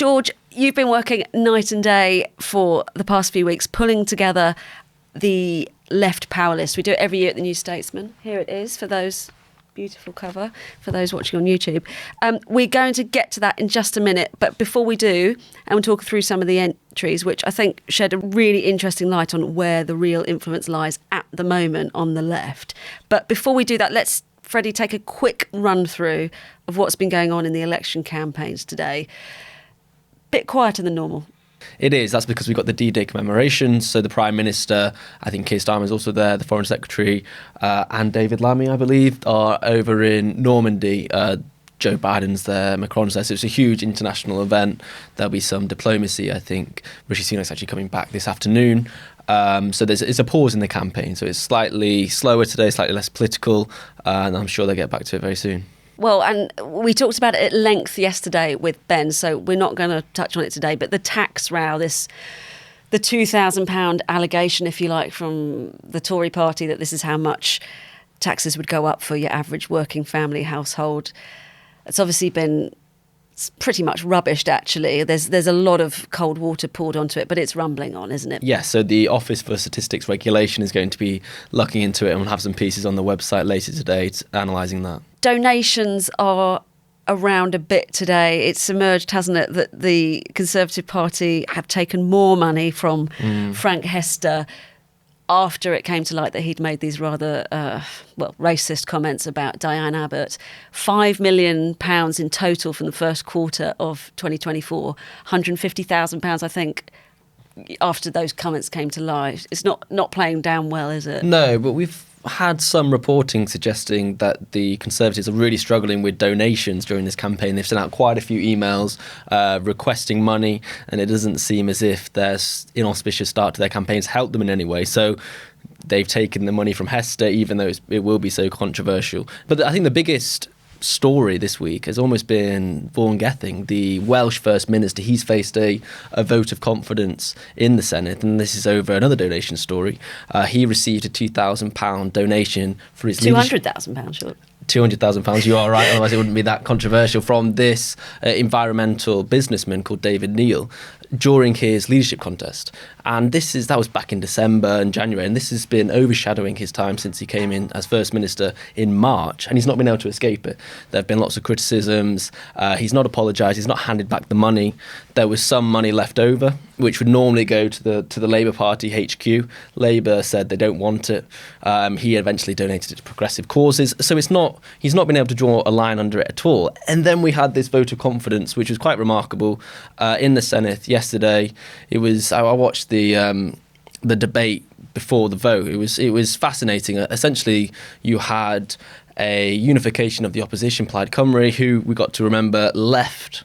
George, you've been working night and day for the past few weeks, pulling together the left power list. We do it every year at the New Statesman. Here it is for those. Beautiful cover for those watching on YouTube. We're going to get to that in just a minute, but before we do, and we'll talk through some of the entries, which I think shed a really interesting light on where the real influence lies at the moment on the left. But before we do that, let's, Freddie, take a quick run through of what's been going on in the election campaigns today. Bit quieter than normal. It is. That's because we've got the D-Day commemorations. So the Prime Minister, I think Keir Starmer is also there, the Foreign Secretary, and David Lammy, I believe, are over in Normandy. Joe Biden's there, Macron's there. So it's a huge international event. There'll be some diplomacy, I think. Rishi Sunak's actually coming back this afternoon. So it's a pause in the campaign. So it's slightly slower today, slightly less political, and I'm sure they'll get back to it very soon. Well, and we talked about it at length yesterday with Ben, so we're not going to touch on it today, but the tax row, the £2,000 allegation, if you like, from the Tory party that this is how much taxes would go up for your average working family household. It's obviously been pretty much rubbished, actually. There's a lot of cold water poured onto it, but it's rumbling on, isn't it? Yes, so the Office for Statistics Regulation is going to be looking into it, and we'll have some pieces on the website later today analysing that. Donations are around a bit today. It's emerged, hasn't it, that the Conservative Party have taken more money from Frank Hester after it came to light that he'd made these rather, racist comments about Diane Abbott. £5 million in total from the first quarter of 2024, £150,000, I think, after those comments came to light. It's not playing down well, is it? No, but we've had some reporting suggesting that the Conservatives are really struggling with donations during this campaign. They've sent out quite a few emails requesting money, and it doesn't seem as if their inauspicious start to their campaigns helped them in any way. So they've taken the money from Hester, even though it will be so controversial. But I think the biggest story this week has almost been Vaughan Gething, the Welsh First Minister. He's faced a vote of confidence in the Senate, and this is over another donation story. He received a £2,000 donation for his £200,000, sure. £200,000, you are right, otherwise it wouldn't be that controversial, from this environmental businessman called David Neil during his leadership contest. And that was back in December and January, and this has been overshadowing his time since he came in as First Minister in March, and he's not been able to escape it. There have been lots of criticisms. He's not apologised. He's not handed back the money. There was some money left over, which would normally go to the Labour Party HQ. Labour said they don't want it. He eventually donated it to progressive causes. So he's not been able to draw a line under it at all. And then we had this vote of confidence, which was quite remarkable, in the Senate yesterday. I watched the debate before the vote. It was fascinating. Essentially, you had a unification of the opposition, Plaid Cymru, who we got to remember left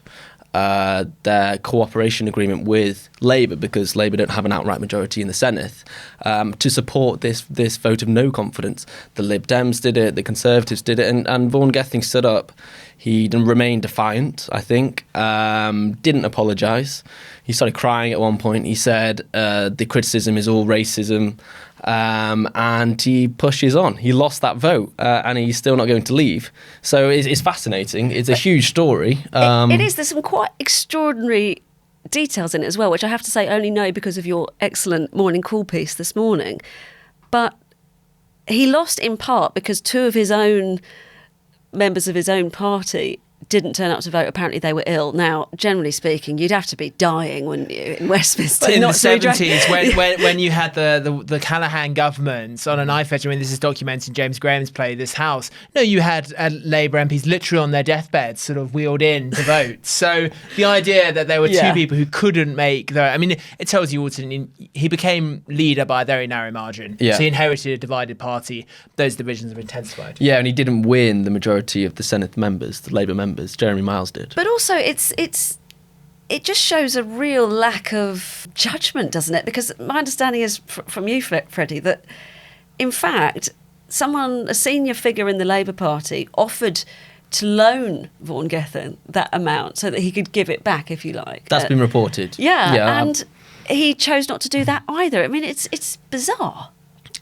their cooperation agreement with Labour because Labour don't have an outright majority in the Senate to support this vote of no confidence. The Lib Dems did it, the Conservatives did it, and Vaughan Gething stood up. He remained defiant, I think, didn't apologise. He started crying at one point. He said the criticism is all racism, and he pushes on. He lost that vote, and he's still not going to leave. So it's fascinating. It's a huge story. It is. There's some quite extraordinary details in it as well, which I have to say I only know because of your excellent Morning Call piece this morning. But he lost in part because two of his own members of his own party didn't turn up to vote. Apparently they were ill. Now, generally speaking, you'd have to be dying, wouldn't you, in Westminster? But in the 70s, when you had the Callaghan government on a knife edge, I mean, this is documented in James Graham's play, This House. No, you had Labour MPs literally on their deathbeds sort of wheeled in to vote. So the idea that there were two people who couldn't make I mean, it tells you he became leader by a very narrow margin. Yeah. So he inherited a divided party. Those divisions have intensified. Yeah, and he didn't win the majority of the Senate members, the Labour members. Jeremy Miles did. But also it just shows a real lack of judgment, doesn't it? Because my understanding is from you, Freddie, that in fact a senior figure in the Labour Party offered to loan Vaughan Gething that amount so that he could give it back, if you like. That's been reported. Yeah, and he chose not to do that either. I mean, it's bizarre.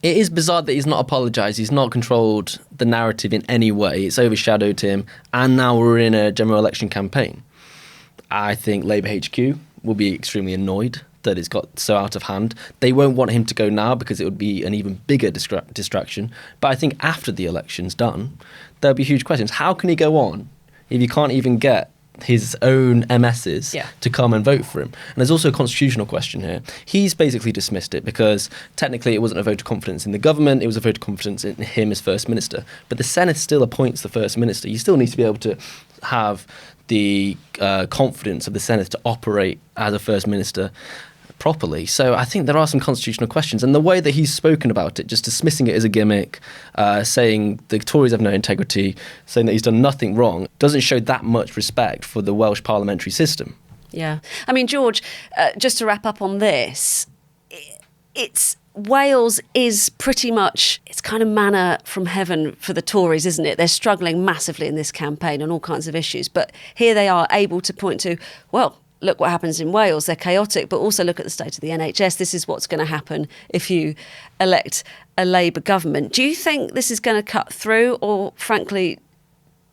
It is bizarre that he's not apologised. He's not controlled the narrative in any way. It's overshadowed him. And now we're in a general election campaign. I think Labour HQ will be extremely annoyed that it's got so out of hand. They won't want him to go now because it would be an even bigger distraction. But I think after the election's done, there'll be huge questions. How can he go on if you can't even get his own MSs to come and vote for him? And there's also a constitutional question here. He's basically dismissed it because technically it wasn't a vote of confidence in the government, it was a vote of confidence in him as First Minister. But the Senate still appoints the First Minister. You still need to be able to have the confidence of the Senate to operate as a First Minister properly. So I think there are some constitutional questions, and the way that he's spoken about it, just dismissing it as a gimmick, saying the Tories have no integrity, saying that he's done nothing wrong, doesn't show that much respect for the Welsh parliamentary system. Yeah. I mean, George, just to wrap up on this, Wales is pretty much, it's kind of manna from heaven for the Tories, isn't it? They're struggling massively in this campaign on all kinds of issues, but here they are able to point to, well, look what happens in Wales. They're chaotic, but also look at the state of the NHS. This is what's going to happen if you elect a Labour government. Do you think this is going to cut through, or frankly,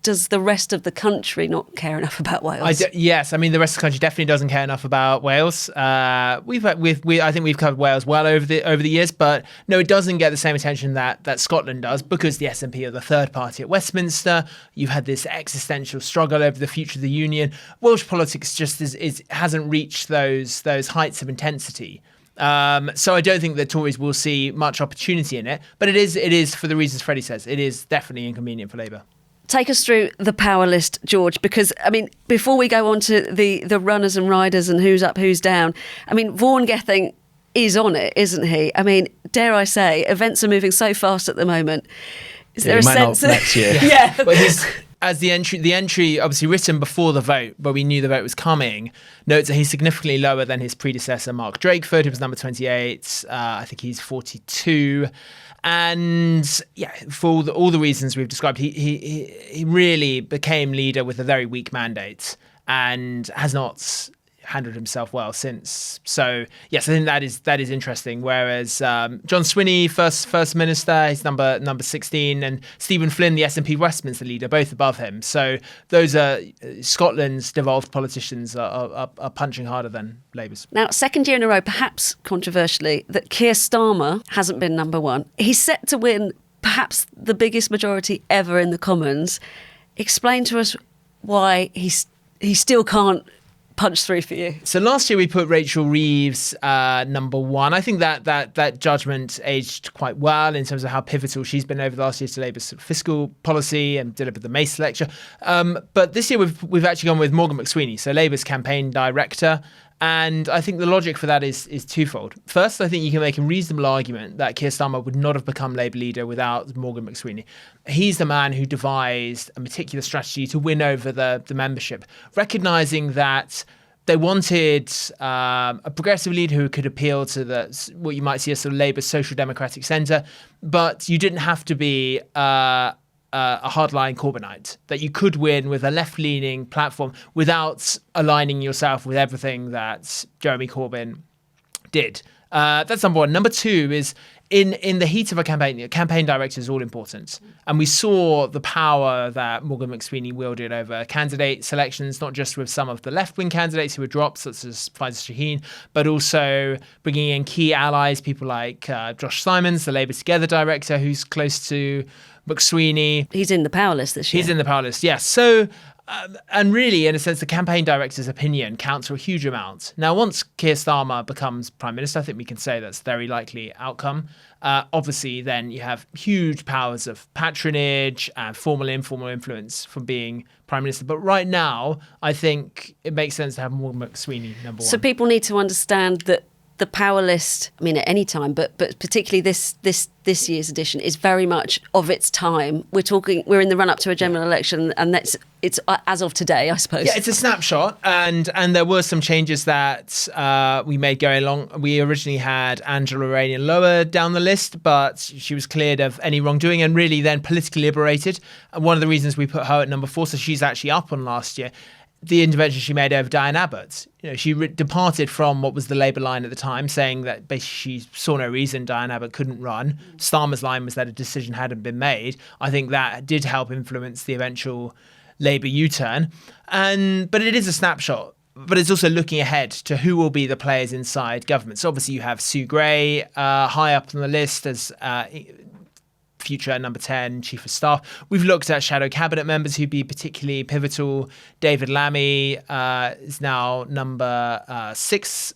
does the rest of the country not care enough about Wales? Yes, I mean the rest of the country definitely doesn't care enough about Wales. I think we've covered Wales well over the years, but no, it doesn't get the same attention that Scotland does because the SNP are the third party at Westminster. You've had this existential struggle over the future of the union. Welsh politics just hasn't reached those heights of intensity. So I don't think the Tories will see much opportunity in it, but it is for the reasons Freddie says. It is definitely inconvenient for Labour. Take us through the power list, George, because, I mean, before we go on to the runners and riders and who's up, who's down, I mean, Vaughan Gething is on it, isn't he? I mean, dare I say, events are moving so fast at the moment. Is there a sense of next year? Yeah. But as the entry obviously written before the vote, but we knew the vote was coming, notes that he's significantly lower than his predecessor, Mark Drakeford, who was number 28. I think he's 42. And yeah, for all the reasons we've described, he really became leader with a very weak mandate and has not handled himself well since. So yes, I think that is interesting. Whereas John Swinney, first minister, he's number 16, and Stephen Flynn, the SNP Westminster leader, both above him. So those are Scotland's devolved politicians are punching harder than Labour's. Now, second year in a row, perhaps controversially, that Keir Starmer hasn't been number one. He's set to win perhaps the biggest majority ever in the Commons. Explain to us why he still can't punch through for you. So last year we put Rachel Reeves number one. I think that judgment aged quite well in terms of how pivotal she's been over the last year to Labour's sort of fiscal policy and delivered the Mace lecture. But this year we've actually gone with Morgan McSweeney, so Labour's campaign director. And I think the logic for that is twofold. First, I think you can make a reasonable argument that Keir Starmer would not have become Labour leader without Morgan McSweeney. He's the man who devised a meticulous strategy to win over the membership, recognising that they wanted a progressive leader who could appeal to what you might see as sort of Labour's social democratic centre, but you didn't have to be a hardline Corbynite, that you could win with a left-leaning platform without aligning yourself with everything that Jeremy Corbyn did. That's number one. Number two is in the heat of a campaign director is all important. And we saw the power that Morgan McSweeney wielded over candidate selections, not just with some of the left-wing candidates who were dropped, such as Faisal Shaheen, but also bringing in key allies, people like Josh Simons, the Labour Together director, who's close to McSweeney. He's in the power list this year. He's in the power list, yes. So, and really, in a sense, the campaign director's opinion counts for a huge amount. Now, once Keir Starmer becomes Prime Minister, I think we can say that's a very likely outcome. Obviously, then you have huge powers of patronage and formal, informal influence from being Prime Minister. But right now, I think it makes sense to have Morgan McSweeney number one. So people need to understand that the power list, I mean, at any time, but particularly this year's edition is very much of its time. We're in the run up to a general election, and it's as of today, I suppose. Yeah, it's a snapshot, and there were some changes that we made going along. We originally had Angela Rayner lower down the list, but she was cleared of any wrongdoing and really then politically liberated. And one of the reasons we put her at number 4, so she's actually up on last year. The intervention she made over Diane Abbott. She departed from what was the Labour line at the time, saying that basically she saw no reason Diane Abbott couldn't run. Starmer's line was that a decision hadn't been made. I think that did help influence the eventual Labour U-turn. But it is a snapshot. But it's also looking ahead to who will be the players inside government. So obviously you have Sue Gray high up on the list as future number 10 chief of staff. We've looked at shadow cabinet members who'd be particularly pivotal. David Lammy is now number 6,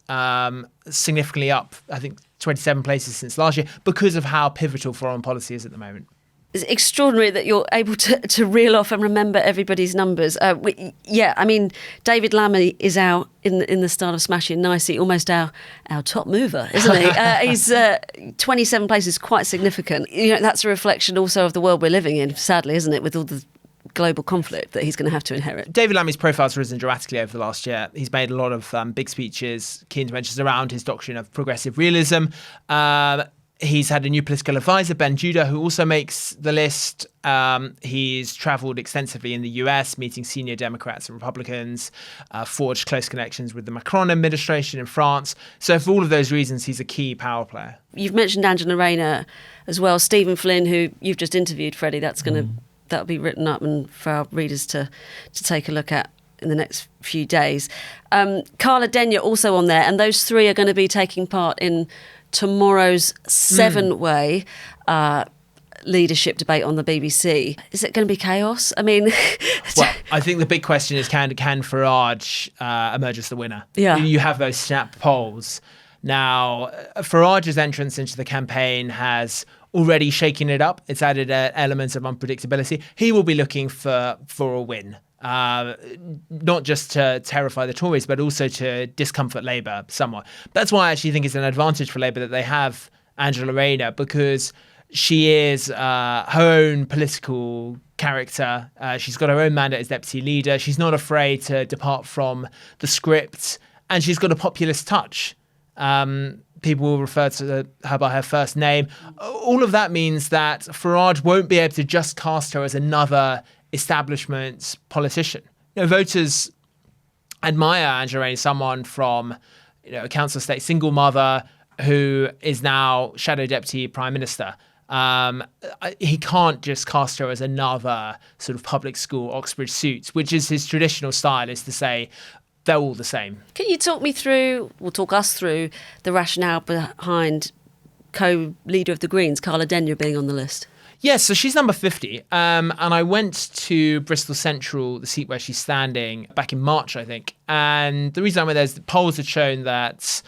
significantly up, I think 27 places since last year, because of how pivotal foreign policy is at the moment. It's extraordinary that you're able to reel off and remember everybody's numbers. David Lammy is out in the style of Smashing Nicely, almost our top mover, isn't he? He's 27 places, quite significant. That's a reflection also of the world we're living in, sadly, isn't it, with all the global conflict that he's going to have to inherit. David Lammy's profile's risen dramatically over the last year. He's made a lot of big speeches, key interventions around his doctrine of progressive realism. He's had a new political advisor, Ben Judah, who also makes the list. He's travelled extensively in the US, meeting senior Democrats and Republicans, forged close connections with the Macron administration in France. So for all of those reasons, he's a key power player. You've mentioned Angela Rayner as well. Stephen Flynn, who you've just interviewed, Freddie, that'll be written up and for our readers to take a look at in the next few days. Carla Denyer also on there, and those three are going to be taking part in tomorrow's 7-way leadership debate on the BBC. Is it going to be chaos? I mean... Well, I think the big question is can Farage emerge as the winner? Yeah. You have those snap polls. Now, Farage's entrance into the campaign has already shaken it up. It's added elements of unpredictability. He will be looking for a win. Not just to terrify the Tories, but also to discomfort Labour somewhat. That's why I actually think it's an advantage for Labour that they have Angela Rayner, because she is her own political character. She's got her own mandate as deputy leader. She's not afraid to depart from the script, and she's got a populist touch. People will refer to her by her first name. All of that means that Farage won't be able to just cast her as another establishment politician. Voters admire Angela Rayner, someone from a council estate, single mother who is now shadow deputy prime minister. He can't just cast her as another sort of public school Oxbridge suit, which is his traditional style, is to say they're all the same. Can you talk us through the rationale behind co-leader of the Greens, Carla Denyer, being on the list? Yes, so she's number 50. And I went to Bristol Central, the seat where she's standing, back in March, I think. And the reason I went there is the polls had shown that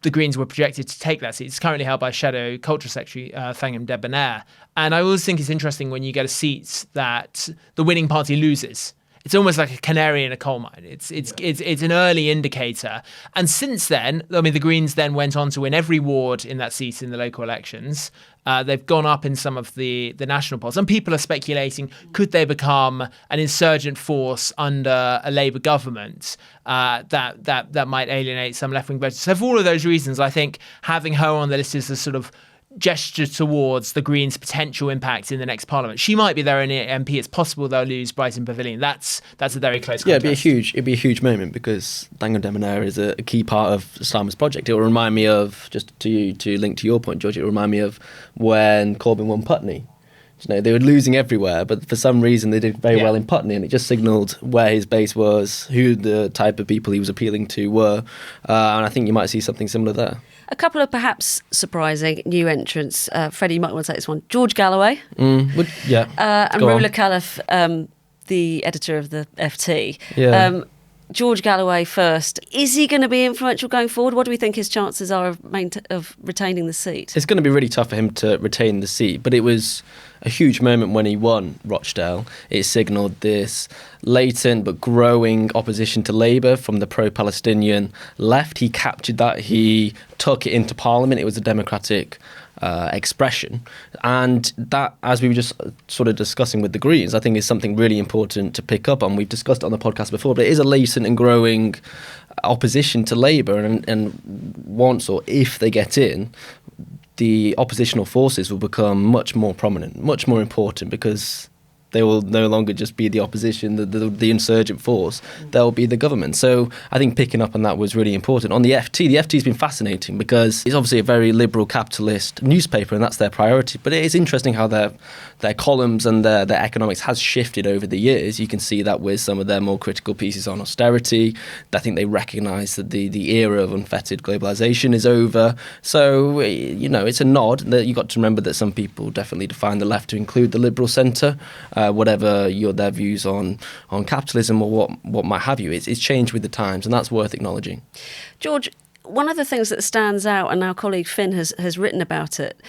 the Greens were projected to take that seat. It's currently held by Shadow Culture Secretary Thangham Debonair. And I always think it's interesting when you get a seat that the winning party loses. It's almost like a canary in a coal mine. It's an early indicator. And since then, the Greens then went on to win every ward in that seat in the local elections. They've gone up in some of the national polls. And people are speculating, could they become an insurgent force under a Labour government that might alienate some left-wing voters? So for all of those reasons, I think having her on the list is a sort of gesture towards the Greens' potential impact in the next Parliament. She might be their only MP. It's possible they'll lose Brighton Pavilion. That's a very close contest. Yeah, it'd be a huge moment, because Thangham Debonair is a key part of Starmer's project. It will remind me of, just to link to your point, George, it will remind me of when Corbyn won Putney. They were losing everywhere, but for some reason they did very well in Putney, and it just signalled where his base was, who the type of people he was appealing to were, and I think you might see something similar there. A couple of perhaps surprising new entrants. Freddie, you might want to take this one. George Galloway. And Rula Califf, the editor of the FT. Yeah. George Galloway first. Is he going to be influential going forward? What do we think his chances are of retaining the seat? It's going to be really tough for him to retain the seat, but it was a huge moment when he won Rochdale. It signalled this latent but growing opposition to Labour from the pro-Palestinian left. He captured that. He took it into Parliament. It was a democratic expression. And that, as we were just sort of discussing with the Greens, I think is something really important to pick up on. We've discussed it on the podcast before, but it is a latent and growing opposition to Labour. And once, or if they get in, the oppositional forces will become much more prominent, much more important, because they will no longer just be the opposition, the insurgent force. They'll be the government. So I think picking up on that was really important. On the FT's been fascinating because it's obviously a very liberal capitalist newspaper, and that's their priority. But it is interesting how their columns and their economics has shifted over the years. You can see that with some of their more critical pieces on austerity. I think they recognise that the era of unfettered globalisation is over. So, it's a nod that you got to remember that some people definitely define the left to include the liberal centre. Whatever their views on capitalism or what might have you, it's changed with the times, and that's worth acknowledging. George, one of the things that stands out, and our colleague Finn has written about it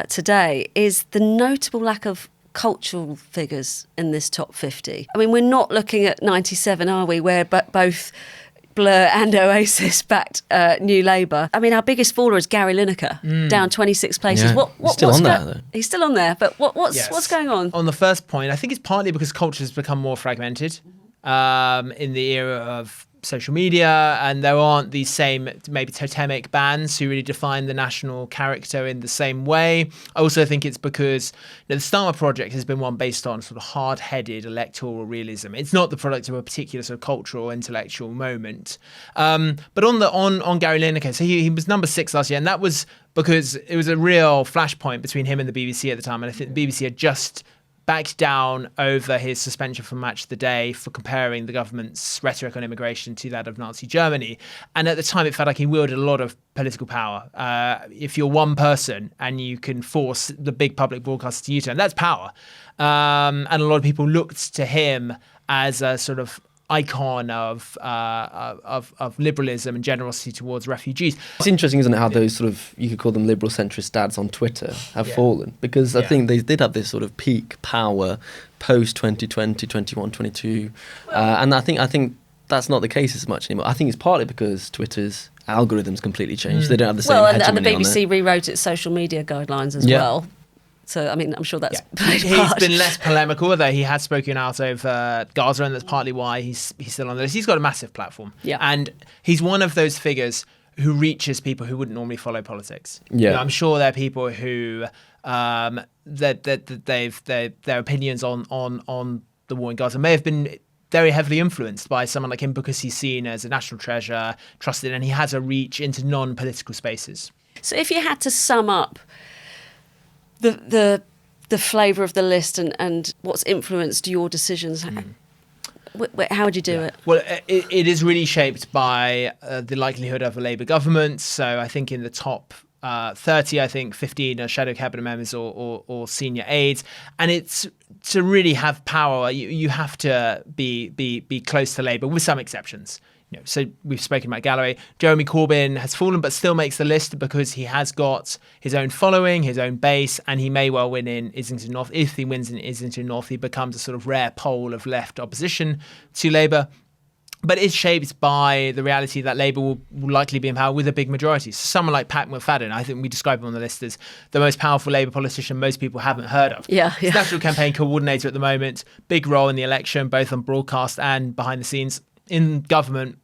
today, is the notable lack of cultural figures in this top 50. I mean, we're not looking at 97, are we, where both Blur and Oasis backed New Labour. I mean, our biggest faller is Gary Lineker, down 26 places. Yeah. He's still on there, though. He's still on there, but what's going on? On the first point, I think it's partly because culture has become more fragmented in the era of social media, and there aren't these same maybe totemic bands who really define the national character in the same way. I also think it's because the Starmer project has been one based on sort of hard-headed electoral realism. It's not the product of a particular sort of cultural or intellectual moment. But on Gary Lineker, so he was number 6 last year, and that was because it was a real flashpoint between him and the BBC at the time, and I think the BBC had just backed down over his suspension from Match of the Day for comparing the government's rhetoric on immigration to that of Nazi Germany. And at the time, it felt like he wielded a lot of political power. If you're one person and you can force the big public broadcasters to U-turn, that's power. And a lot of people looked to him as a sort of icon of liberalism and generosity towards refugees. It's interesting, isn't it, how those sort of, you could call them liberal centrist dads on Twitter have fallen, because I think they did have this sort of peak power post 2020, 21, 22, and I think that's not the case as much anymore. I think it's partly because Twitter's algorithms completely changed. They don't have the same hegemony and the on BBC it. rewrote its social media guidelines as well. So, I mean, I'm sure that's played a part. He's been less polemical, although he has spoken out over Gaza, and that's partly why he's still on the list. He's got a massive platform. Yeah. And he's one of those figures who reaches people who wouldn't normally follow politics. Yeah. I'm sure there are people who their opinions on the war in Gaza may have been very heavily influenced by someone like him because he's seen as a national treasure, trusted, and he has a reach into non-political spaces. So if you had to sum up the flavour of the list and what's influenced your decisions, how would you do it? Well, it is really shaped by the likelihood of a Labour government. So I think in the top 30, I think 15 are shadow cabinet members or senior aides. And it's to really have power, you have to be close to Labour, with some exceptions. So we've spoken about Galloway. Jeremy Corbyn has fallen, but still makes the list because he has got his own following, his own base, and he may well win in Islington North. If he wins in Islington North, he becomes a sort of rare pole of left opposition to Labour. But it's shaped by the reality that Labour will likely be in power with a big majority. So someone like Pat McFadden, I think we describe him on the list as the most powerful Labour politician most people haven't heard of. He's National Campaign Coordinator at the moment, big role in the election, both on broadcast and behind the scenes in government,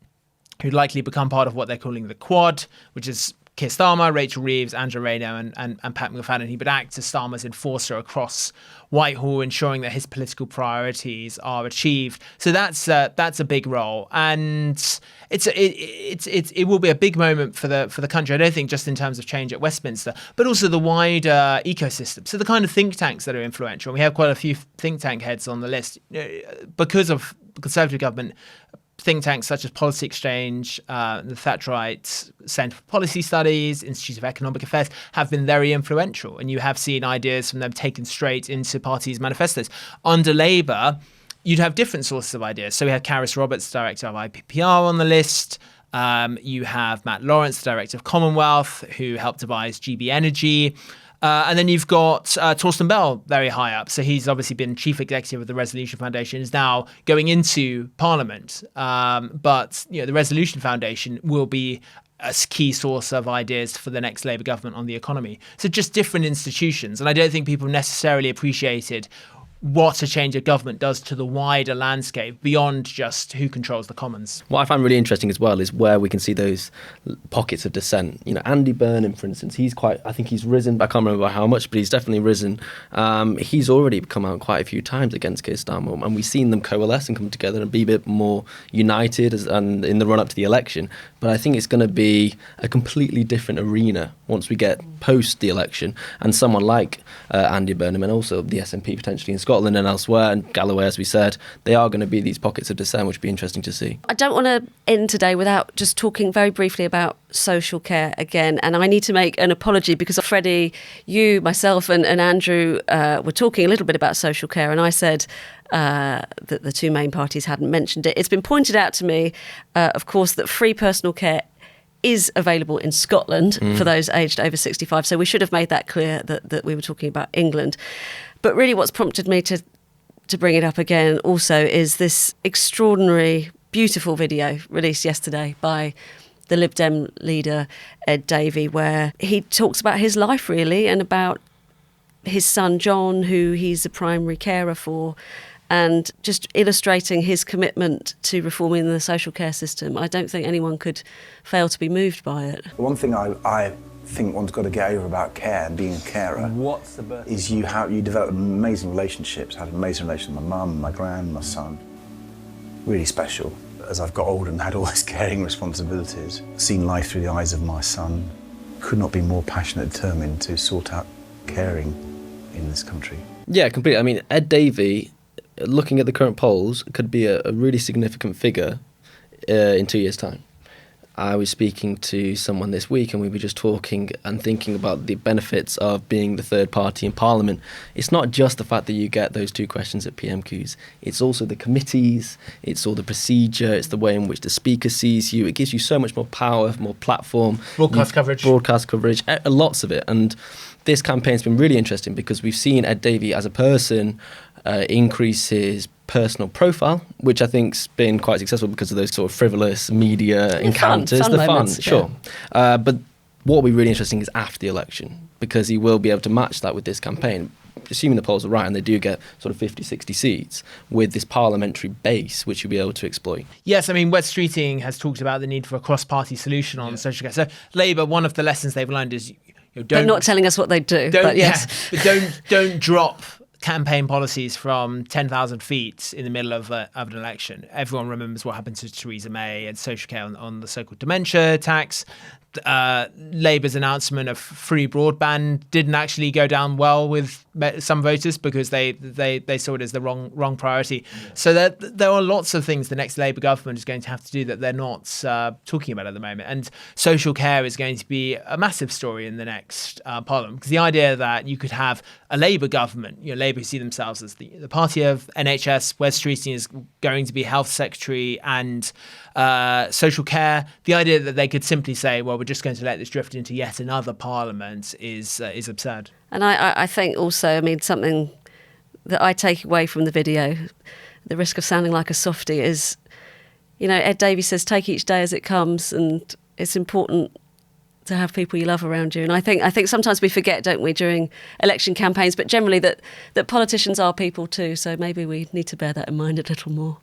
who'd likely become part of what they're calling the Quad, which is Keir Starmer, Rachel Reeves, Angela Rayner, and Pat McFadden. He would act as Starmer's enforcer across Whitehall, ensuring that his political priorities are achieved. So that's a big role, and it will be a big moment for the country. I don't think just in terms of change at Westminster, but also the wider ecosystem. So the kind of think tanks that are influential. We have quite a few think tank heads on the list because of the Conservative government. Think tanks such as Policy Exchange, the Thatcherite Centre for Policy Studies, Institute of Economic Affairs have been very influential, and you have seen ideas from them taken straight into parties' manifestos. Under Labour, you'd have different sources of ideas. So we have Caris Roberts, Director of IPPR, on the list. You have Matt Lawrence, Director of Commonwealth, who helped devise GB Energy. And then you've got Torsten Bell very high up. So he's obviously been chief executive of the Resolution Foundation, is now going into Parliament. But the Resolution Foundation will be a key source of ideas for the next Labour government on the economy. So just different institutions. And I don't think people necessarily appreciated what a change of government does to the wider landscape beyond just who controls the Commons. What I find really interesting as well is where we can see those pockets of dissent. You know, Andy Burnham, for instance, I think he's risen, I can't remember how much, but he's definitely risen. He's already come out quite a few times against Keir Starmer, and we've seen them coalesce and come together and be a bit more united and in the run-up to the election. But I think it's going to be a completely different arena once we get post the election, and someone like Andy Burnham and also the SNP potentially in Scotland and elsewhere, and Galloway, as we said, they are going to be these pockets of dissent, which would be interesting to see. I don't want to end today without just talking very briefly about social care again. And I need to make an apology because Freddie, you, myself and Andrew were talking a little bit about social care, and I said that the two main parties hadn't mentioned it. It's been pointed out to me, of course, that free personal care is available in Scotland for those aged over 65. So we should have made that clear that we were talking about England. But really what's prompted me to bring it up again also is this extraordinary, beautiful video released yesterday by the Lib Dem leader, Ed Davey, where he talks about his life really and about his son, John, who he's a primary carer for, and just illustrating his commitment to reforming the social care system. I don't think anyone could fail to be moved by it. One thing I think one's got to get over about care and being a carer is you develop amazing relationships. I had an amazing relationship with my mum, my gran, my son. Really special. As I've got older and had all these caring responsibilities, seen life through the eyes of my son, could not be more passionate and determined to sort out caring in this country. Yeah, completely. I mean, Ed Davey, looking at the current polls, could be a really significant figure in 2 years' time. I was speaking to someone this week and we were just talking and thinking about the benefits of being the third party in Parliament. It's not just the fact that you get those two questions at PMQs. It's also the committees, it's all the procedure, it's the way in which the Speaker sees you. It gives you so much more power, more platform. Broadcast coverage, lots of it. And this campaign's been really interesting because we've seen Ed Davey as a person increase his personal profile, which I think's been quite successful because of those sort of frivolous media encounters. Fun moments, sure. Yeah. But what will be really interesting is after the election, because he will be able to match that with this campaign, assuming the polls are right and they do get sort of 50, 60 seats, with this parliamentary base, which you'll be able to exploit. Yes, I mean, West Streeting has talked about the need for a cross-party solution on social care. So Labour, one of the lessons they've learned is they're not telling us what they do. But don't drop campaign policies from 10,000 feet in the middle of an election. Everyone remembers what happened to Theresa May and social care on the so-called dementia tax. Labour's announcement of free broadband didn't actually go down well with some voters because they saw it as the wrong priority. So there are lots of things the next Labour government is going to have to do that they're not talking about at the moment. And social care is going to be a massive story in the next Parliament, because the idea that you could have a Labour government, Labour who see themselves as the party of NHS, West Streeting is going to be Health Secretary and social care. The idea that they could simply say, well, we're just going to let this drift into yet another parliament is absurd. And I think also, I mean, something that I take away from the video, the risk of sounding like a softie, is, Ed Davey says, take each day as it comes, and it's important to have people you love around you. And I think sometimes we forget, don't we, during election campaigns, but generally that politicians are people too, so maybe we need to bear that in mind a little more.